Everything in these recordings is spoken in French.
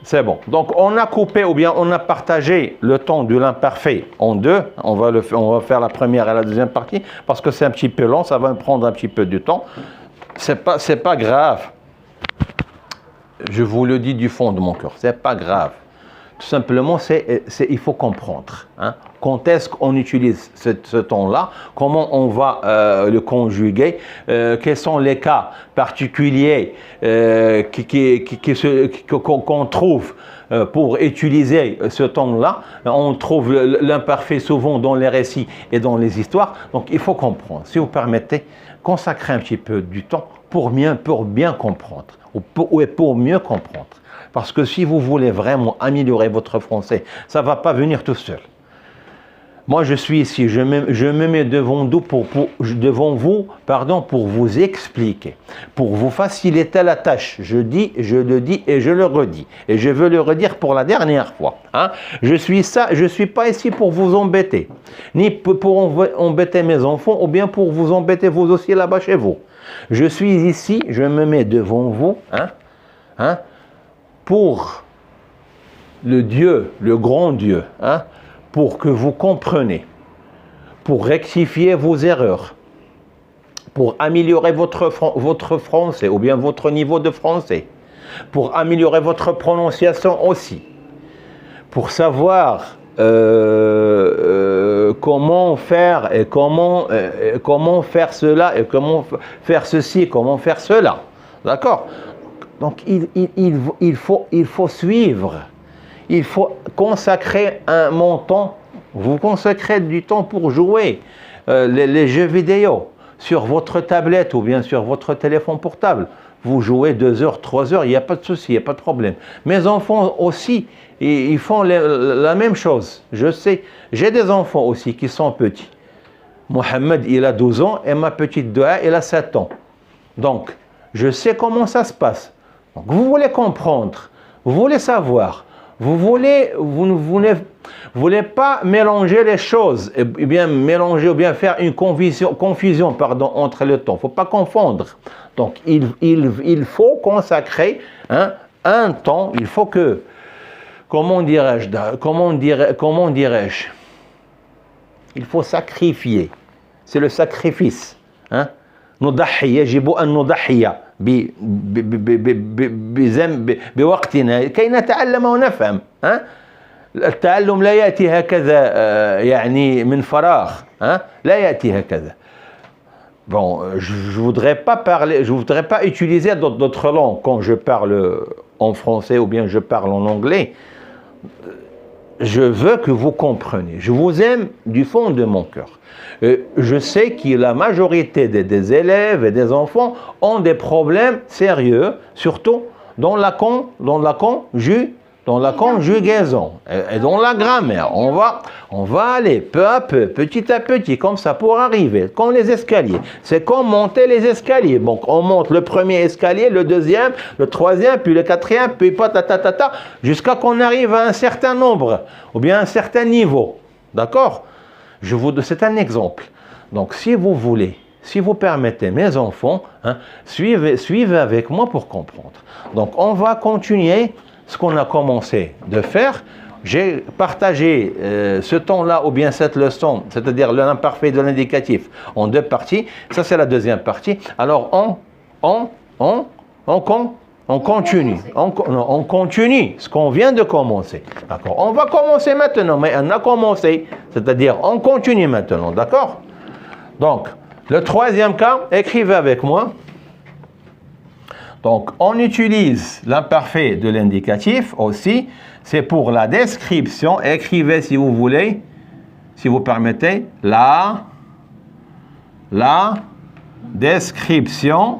C'est bon. Donc, on a coupé ou bien on a partagé le temps de l'imparfait en deux. On va faire la première et la deuxième partie parce que c'est un petit peu long, ça va me prendre un petit peu de temps. C'est pas grave. Je vous le dis du fond de mon cœur, c'est pas grave. Tout simplement, il faut comprendre. Hein. Quand est-ce qu'on utilise ce temps-là? Comment on va le conjuguer? Quels sont les cas particuliers qu'on trouve pour utiliser ce temps-là? On trouve l'imparfait souvent dans les récits et dans les histoires. Donc, il faut comprendre. Si vous permettez, consacrez un petit peu du temps pour bien comprendre ou pour mieux comprendre. Parce que si vous voulez vraiment améliorer votre français, ça ne va pas venir tout seul. Moi, je suis ici, je me mets devant vous pour vous expliquer, pour vous faciliter la tâche. Je le dis et je le redis. Et je veux le redire pour la dernière fois. Hein. Je suis pas ici pour vous embêter, ni pour embêter mes enfants, ou bien pour vous embêter vous aussi là-bas chez vous. Je suis ici, je me mets devant vous, pour le Dieu, le grand Dieu, pour que vous compreniez, pour rectifier vos erreurs, pour améliorer votre français ou bien votre niveau de français, pour améliorer votre prononciation aussi, pour savoir comment faire et comment faire cela et comment faire ceci, comment faire cela. D'accord? Donc, il faut suivre. Il faut consacrer un montant. Vous consacrez du temps pour jouer les jeux vidéo sur votre tablette ou bien sur votre téléphone portable. Vous jouez 2 heures, 3 heures, il n'y a pas de souci, il n'y a pas de problème. Mes enfants aussi, ils font la même chose. Je sais, j'ai des enfants aussi qui sont petits. Mohamed, il a 12 ans et ma petite Doua, elle a 7 ans. Donc, je sais comment ça se passe. Donc, vous voulez comprendre, vous voulez savoir, vous ne voulez pas mélanger les choses, et bien mélanger ou bien faire une confusion entre le temps. Il ne faut pas confondre. Donc, il faut consacrer un temps, il faut que, comment dirais-je, il faut sacrifier. C'est le sacrifice. نضحي يجب أن نضحي بوقتنا كي نتعلم ونفهم. التعلم لا يأتي هكذا يعني من فراغ. لا يأتي هكذا. Bon, je voudrais pas utiliser d'autres langues quand je parle en français ou bien je parle en anglais. Je veux que vous compreniez. Je vous aime du fond de mon cœur. Je sais que la majorité des élèves et des enfants ont des problèmes sérieux, surtout dans la conjugaison et dans la grammaire. On va aller peu à peu, petit à petit, comme ça pour arriver, comme les escaliers. C'est comme monter les escaliers. Donc on monte le premier escalier, le deuxième, le troisième, puis le quatrième, puis jusqu'à qu'on arrive à un certain nombre, ou bien un certain niveau. D'accord ? C'est un exemple. Donc, si vous voulez, si vous permettez, mes enfants, suivez avec moi pour comprendre. Donc, on va continuer ce qu'on a commencé de faire. J'ai partagé ce temps-là ou bien cette leçon, c'est-à-dire l'imparfait de l'indicatif, en 2 parties. Ça, c'est la deuxième partie. Alors, on continue. On continue ce qu'on vient de commencer. D'accord? On va commencer maintenant, mais on a commencé. C'est-à-dire, on continue maintenant. D'accord? Donc, le troisième cas, écrivez avec moi. Donc, on utilise l'imparfait de l'indicatif aussi. C'est pour la description. Écrivez si vous voulez, si vous permettez, la description.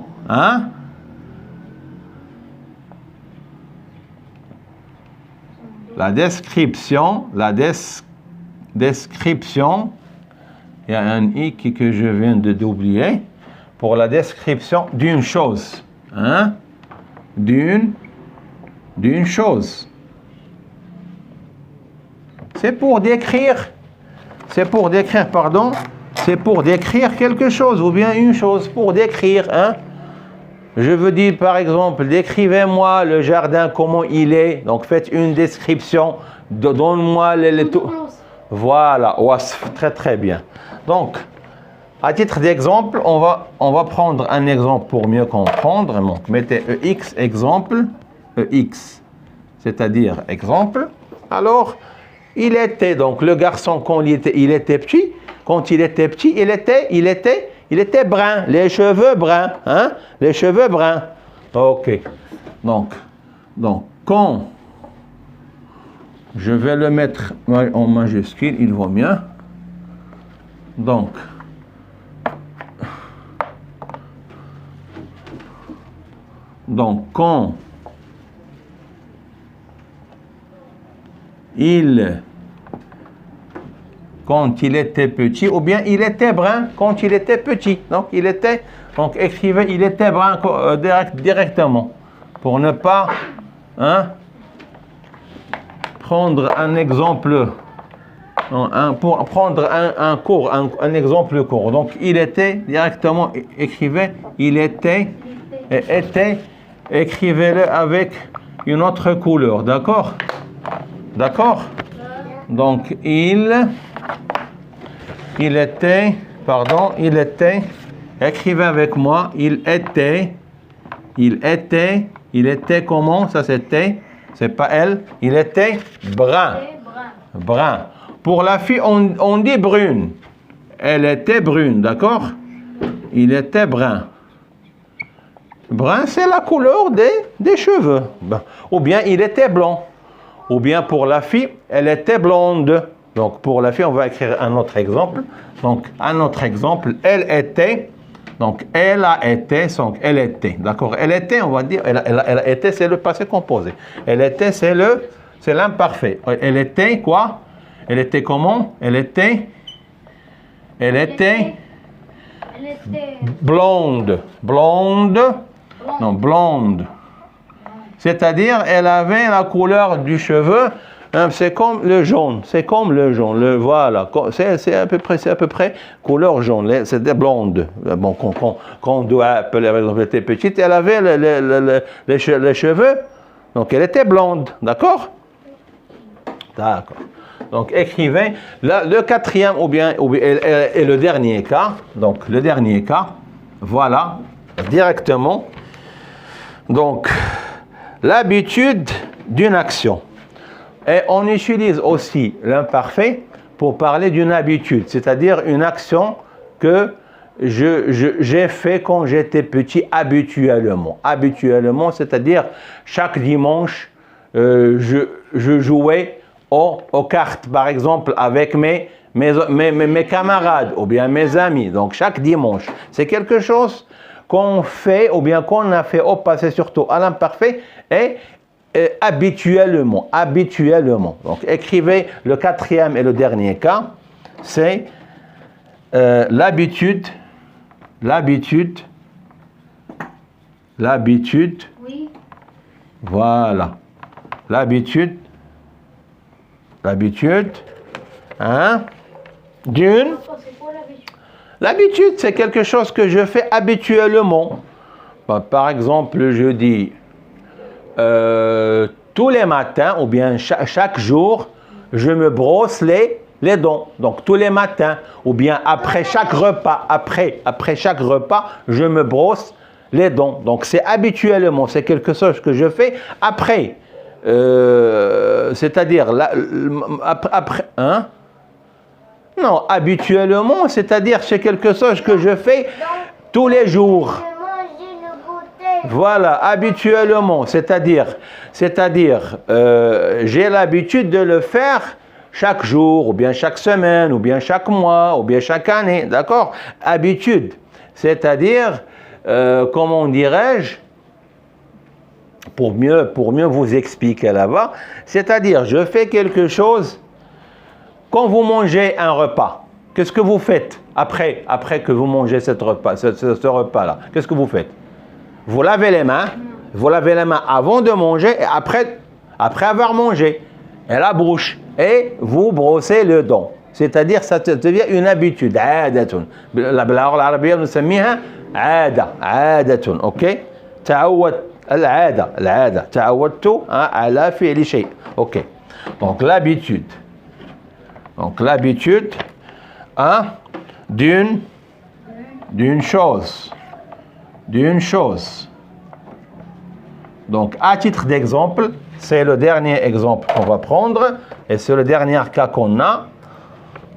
La description, il y a un i que je viens d'oublier, pour la description d'une chose, d'une chose. C'est pour décrire quelque chose, ou bien une chose, pour décrire, Je vous dis par exemple, décrivez-moi le jardin, comment il est. Donc faites une description, donne-moi les tout. Voilà, wasf, très très bien. Donc, à titre d'exemple, on va prendre un exemple pour mieux comprendre. Donc, mettez EX, exemple, EX, c'est-à-dire exemple. Alors, il était, donc le garçon, quand il était petit, il était brun, les cheveux bruns, hein? Les cheveux bruns. Ok. Donc, quand je vais le mettre en majuscule, il vaut mieux. Donc, quand il était petit, ou bien il était brun quand il était petit. Donc écrivez, il était brun directement, pour ne pas prendre un exemple, pour prendre un exemple court. Donc il était directement, écrivez, il était, écrivez-le avec une autre couleur, d'accord? D'accord? Donc il était, écrivez avec moi, il était comment? Ça c'était, c'est pas elle, il était brun. Brun. Pour la fille, on dit brune. Elle était brune, d'accord? Il était brun. Brun, c'est la couleur des cheveux. Ou bien il était blanc. Ou bien pour la fille, elle était blonde. Donc pour la fille, on va écrire un autre exemple. Donc un autre exemple, elle était. Donc elle a été, donc elle était. D'accord? Elle était, on va dire, elle a été, c'est le passé composé. Elle était, c'est l'imparfait. Elle était quoi? Elle était comment? Elle était blonde. Non, blonde. C'est-à-dire, elle avait la couleur du cheveu, c'est comme le jaune. Voilà. C'est à peu près couleur jaune. C'était blonde. Bon, quand on doit appeler, par exemple, elle était petite, elle avait les cheveux, donc elle était blonde. D'accord? D'accord. Donc écrivez le quatrième et le dernier cas. Donc le dernier cas, voilà, directement. Donc l'habitude d'une action. Et on utilise aussi l'imparfait pour parler d'une habitude, c'est-à-dire une action que j'ai fait quand j'étais petit habituellement. Habituellement, c'est-à-dire chaque dimanche, je jouais aux cartes, par exemple, avec mes camarades ou bien mes amis. Donc, chaque dimanche, c'est quelque chose qu'on fait ou bien qu'on a fait au passé, surtout à l'imparfait, et habituellement. Donc, écrivez le quatrième et le dernier cas, c'est l'habitude. Oui. Voilà. L'habitude, hein, d'une. L'habitude, c'est quelque chose que je fais habituellement. Par exemple, je dis tous les matins ou bien chaque jour, je me brosse les dents. Donc tous les matins ou bien après chaque repas, après chaque repas, je me brosse les dents. Donc c'est habituellement, c'est quelque chose que je fais après. C'est-à-dire après, hein? Non, habituellement, c'est-à-dire c'est quelque chose que je fais tous les jours. Voilà, habituellement, c'est-à-dire j'ai l'habitude de le faire chaque jour, ou bien chaque semaine, ou bien chaque mois, ou bien chaque année, d'accord? Habitude, c'est-à-dire, comment dirais-je, pour mieux vous expliquer là-bas, c'est-à-dire, je fais quelque chose. Quand vous mangez un repas, qu'est-ce que vous faites après que vous mangez ce repas-là? Qu'est-ce que vous faites? Vous lavez les mains avant de manger et après avoir mangé. Et la bouche. Et vous brossez le dent. C'est-à-dire, ça devient une habitude. عادة. باللغة العربية نسميها عادة. عادة. Ok? تعود العادة تعودت على فعل شيء. Ok. Donc l'habitude. Donc l'habitude d'une chose. D'une chose. Donc à titre d'exemple, c'est le dernier exemple qu'on va prendre et c'est le dernier cas qu'on a.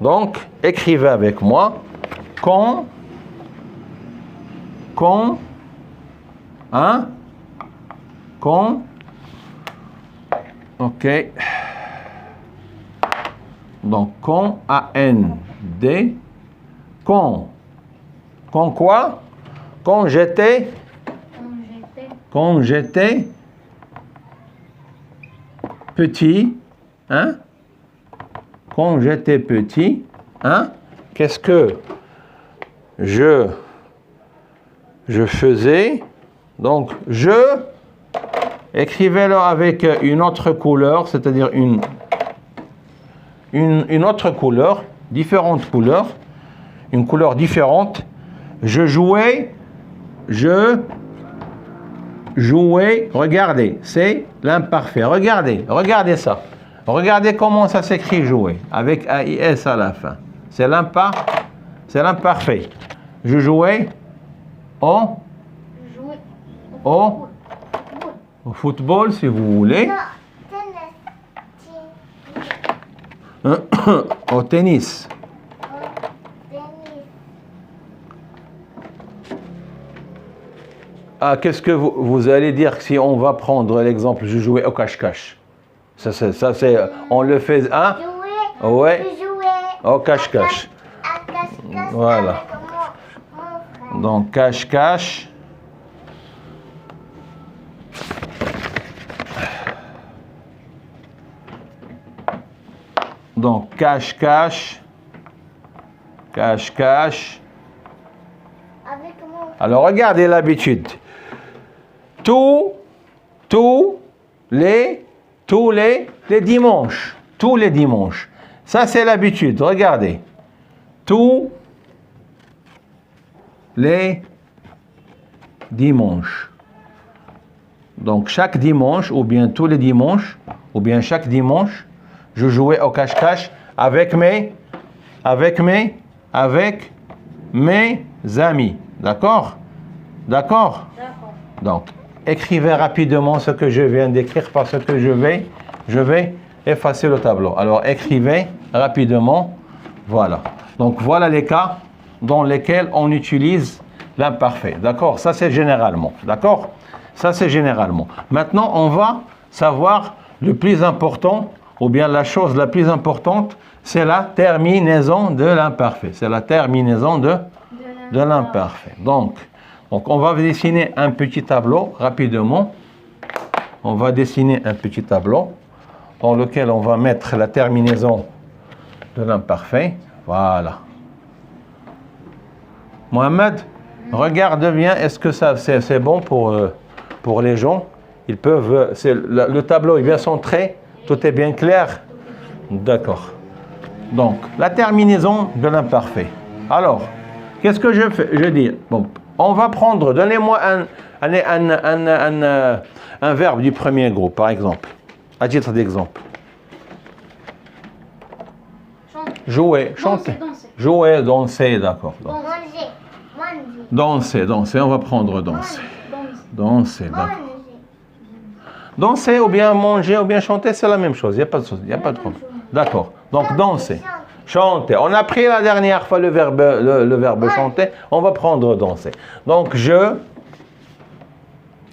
Donc écrivez avec moi. Quand ok. Donc quand A-N-D quand quoi? Quand j'étais petit, quand j'étais petit, qu'est-ce que je faisais? Donc écrivez-le avec une autre couleur, c'est-à-dire une autre couleur, différentes couleurs, une couleur différente. Je jouais, regardez, c'est l'imparfait. Regardez ça. Regardez comment ça s'écrit jouer, avec AIS à la fin. C'est l'imparfait. Je jouais au football, si vous voulez. Au tennis. Ah, qu'est-ce que vous allez dire si on va prendre l'exemple, je jouais au cache-cache? Ça c'est, on le fait, ouais, au cache-cache. Voilà. Donc cache-cache. Donc cache-cache. Alors regardez l'habitude. Tous les dimanches. Tous les dimanches. Ça c'est l'habitude. Regardez. Tous les dimanches. Donc chaque dimanche, ou bien tous les dimanches, ou bien chaque dimanche, je jouais au cache-cache avec mes amis. D'accord? Donc, écrivez rapidement ce que je viens d'écrire parce que je vais effacer le tableau. Alors, écrivez rapidement. Voilà. Donc, voilà les cas dans lesquels on utilise l'imparfait. D'accord? Ça, c'est généralement. D'accord? Ça, c'est généralement. Maintenant, on va savoir le plus important, ou bien la chose la plus importante, c'est la terminaison de l'imparfait. C'est la terminaison de l'imparfait. Donc, on va dessiner un petit tableau rapidement. On va dessiner un petit tableau dans lequel on va mettre la terminaison de l'imparfait. Voilà. Mohamed, regarde bien, est-ce que ça c'est bon pour les gens? Ils peuvent, le tableau est bien centré, tout est bien clair. D'accord. Donc, la terminaison de l'imparfait. Alors, qu'est-ce que je fais? Je dis, bon, on va prendre, donnez-moi un verbe du premier groupe, par exemple, à titre d'exemple. Jouer, chanter. Jouer, danser, d'accord. Danser, on va prendre danser. Danser, d'accord. Danser ou bien manger ou bien chanter, c'est la même chose, il n'y a pas de problème. D'accord, donc danser. Chanter. On a pris la dernière fois le verbe chanter. On va prendre danser. Donc,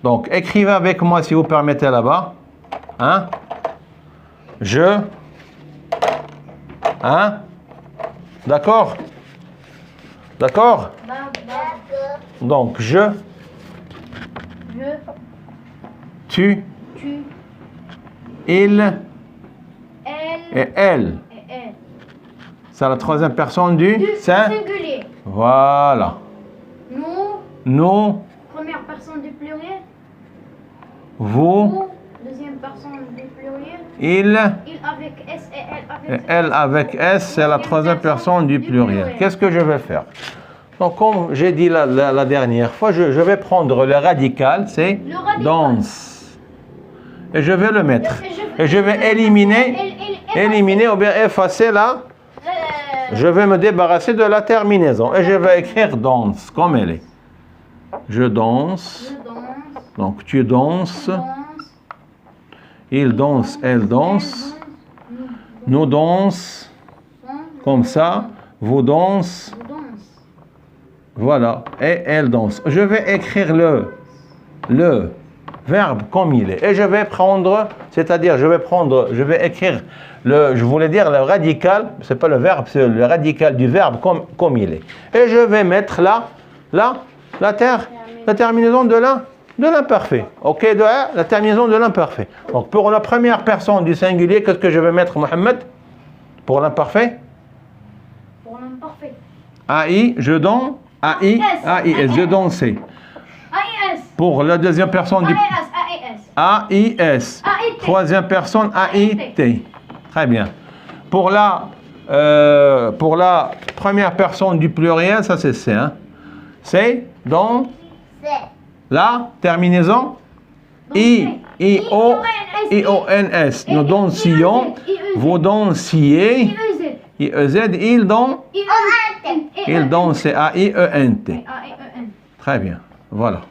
Donc, écrivez avec moi si vous permettez là-bas. D'accord? D'accord? Donc, tu, il, et elle. C'est la troisième personne du singulier. Voilà. Nous. Première personne du pluriel. Vous. Deuxième personne du pluriel. Il avec S et elle avec S. Elle avec S, c'est la troisième personne du pluriel. Qu'est-ce que je vais faire? Donc, comme j'ai dit la dernière fois, je vais prendre le radical, c'est Le radical. danse. Et je vais le mettre. Et Et je vais éliminer ou bien effacer là. Je vais me débarrasser de la terminaison. Et je vais écrire danse, comme elle est. Je danse. Je danse. Donc, tu danses. Danse. Il danse, elle danse. Nous danse. Comme ça. Vous danse. Je danse. Voilà. Et elle danse. Je vais écrire le verbe comme il est. Et je vais prendre, c'est-à-dire je vais écrire je voulais dire le radical, c'est pas le verbe, c'est le radical du verbe comme il est. Et je vais mettre la terminaison de l'imparfait. Ok, la terminaison de l'imparfait. Donc pour la première personne du singulier, qu'est-ce que je vais mettre, Mohamed? Pour l'imparfait? Pour l'imparfait. AI, je danse. AI, AIS, je dansais. AIS. Pour la deuxième personne du AIS. AIS. AIT. Troisième personne AIT. Très bien. Pour la première personne du pluriel, ça c'est C. Hein? C'est dans la terminaison I-O-N-S. Nous dansions, vous dansiez, I-E-Z, il danse, c'est A-I-E-N-T. Très bien. Voilà.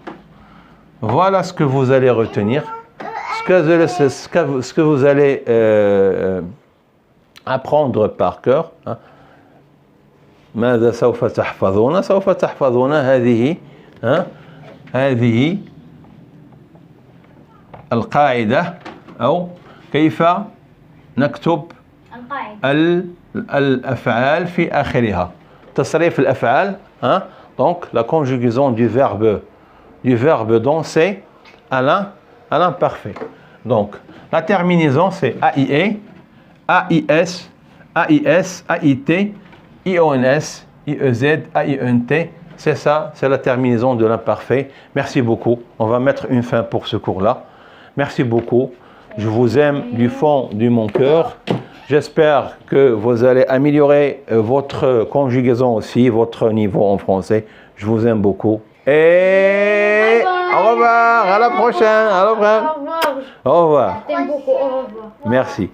Voilà ce que vous allez retenir. Ce que vous allez apprendre par cœur. ماذا سوف تحفظون؟ سوف تحفظون هذه القاعدة أو كيف نكتب الأفعال في آخرها. تصريف الأفعال. Donc la conjugaison du verbe danser à l'imparfait. Donc, la terminaison, c'est AIE, AIS, AIS, AIT, IONS, IEZ, AINT. C'est ça, c'est la terminaison de l'imparfait. Merci beaucoup. On va mettre une fin pour ce cours-là. Merci beaucoup. Je vous aime du fond de mon cœur. J'espère que vous allez améliorer votre conjugaison aussi, votre niveau en français. Je vous aime beaucoup. Et au revoir, à la prochaine, à la prochaine. Au revoir. Au revoir. Je t'aime beaucoup, au revoir. Merci.